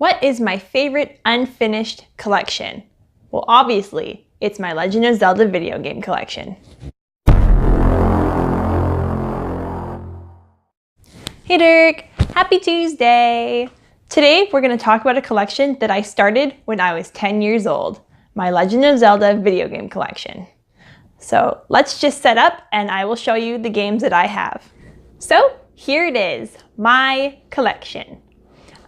What is my favorite unfinished collection? Well, obviously, it's my Legend of Zelda video game collection. Hey Dirk, happy Tuesday! Today we're going to talk about a collection that I started when I was 10 years old, my Legend of Zelda video game collection. So let's just set up and I will show you the games that I have. So here it is, my collection.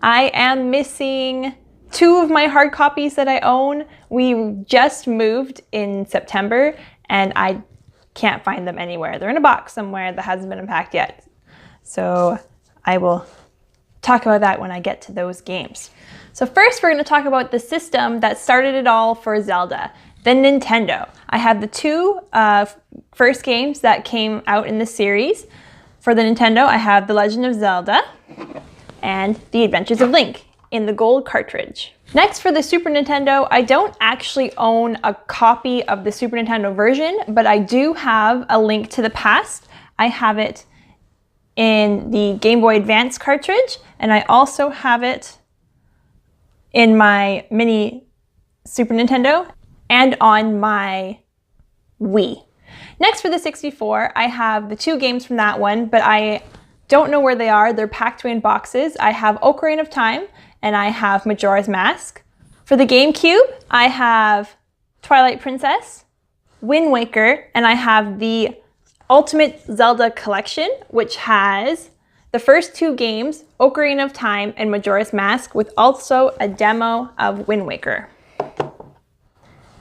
I am missing 2 of my hard copies that I own. We just moved in September and I can't find them anywhere. They're in a box somewhere that hasn't been unpacked yet. So I will talk about that when I get to those games. So first we're going to talk about the system that started it all for Zelda, the Nintendo. I have the 2 first games that came out in the series. For the Nintendo, I have The Legend of Zelda and The Adventures of Link in the gold cartridge. Next, for the Super Nintendo, I don't actually own a copy of the Super Nintendo version, but I do have A Link to the Past. I have it in the Game Boy Advance cartridge, and I also have it in my mini Super Nintendo and on my Wii. Next, for the 64, I have the 2 games from that one, but I don't know where they are. They're packed away in boxes. I have Ocarina of Time and I have Majora's Mask. For the GameCube, I have Twilight Princess, Wind Waker, and I have the Ultimate Zelda Collection, which has the first 2 games, Ocarina of Time and Majora's Mask, with also a demo of Wind Waker.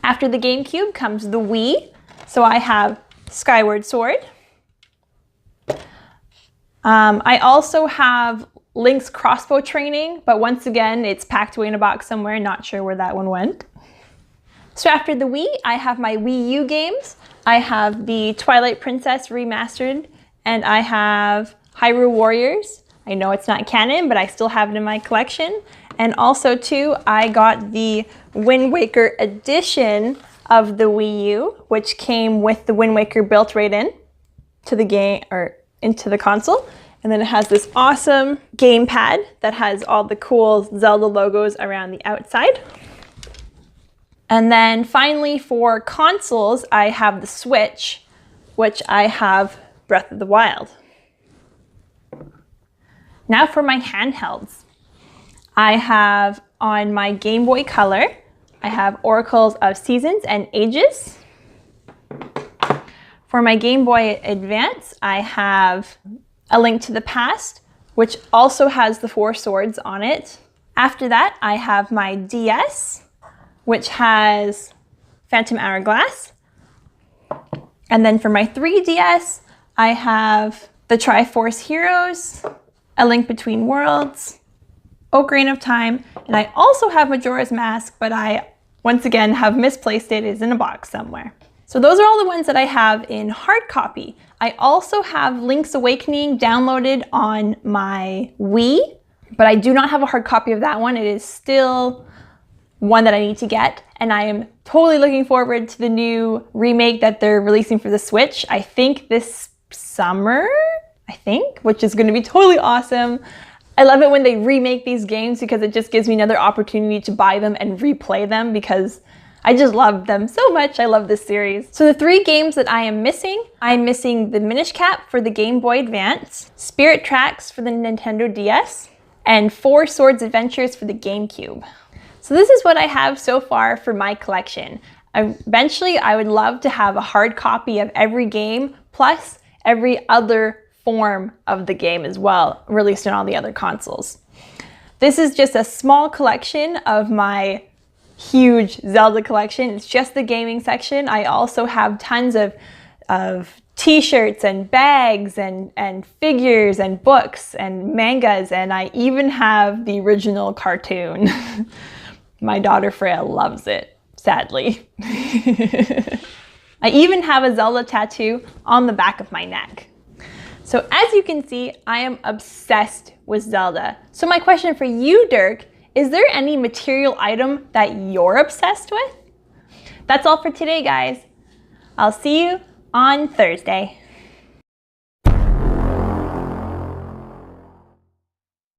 After the GameCube comes the Wii. So I have Skyward Sword. I also have Link's Crossbow Training, but once again, it's packed away in a box somewhere, not sure where that one went. So after the Wii, I have my Wii U games. I have the Twilight Princess Remastered, and I have Hyrule Warriors. I know it's not canon, but I still have it in my collection. And also too, I got the Wind Waker edition of the Wii U, which came with the Wind Waker built right in to the game, or into the console. And then it has this awesome gamepad that has all the cool Zelda logos around the outside. And then finally for consoles, I have the Switch, which I have Breath of the Wild. Now for my handhelds. I have on my Game Boy Color, I have Oracles of Seasons and Ages. For my Game Boy Advance, I have A Link to the Past, which also has the 4 swords on it. After that, I have my DS, which has Phantom Hourglass. And then for my 3DS, I have the Triforce Heroes, A Link Between Worlds, Ocarina of Time, and I also have Majora's Mask, but I, once again, have misplaced it. It's in a box somewhere. So those are all the ones that I have in hard copy. I also have Link's Awakening downloaded on my Wii, but I do not have a hard copy of that one. It is still one that I need to get, and I am totally looking forward to the new remake that they're releasing for the Switch. I think this summer, which is going to be totally awesome. I love it when they remake these games because it just gives me another opportunity to buy them and replay them because I just love them so much. I love this series. So the 3 games that I am missing, I'm missing the Minish Cap for the Game Boy Advance, Spirit Tracks for the Nintendo DS, and 4 Swords Adventures for the GameCube. So this is what I have so far for my collection. Eventually, I would love to have a hard copy of every game, plus every other form of the game as well, released on all the other consoles. This is just a small collection of my huge Zelda collection. It's just the gaming section. I also have tons of t-shirts and bags and figures and books and mangas, and I even have the original cartoon. My daughter Freya loves it, sadly. I even have a Zelda tattoo on the back of my neck. So as you can see, I am obsessed with Zelda. So my question for you, Dirk, is there any material item that you're obsessed with? That's all for today, guys. I'll see you on Thursday.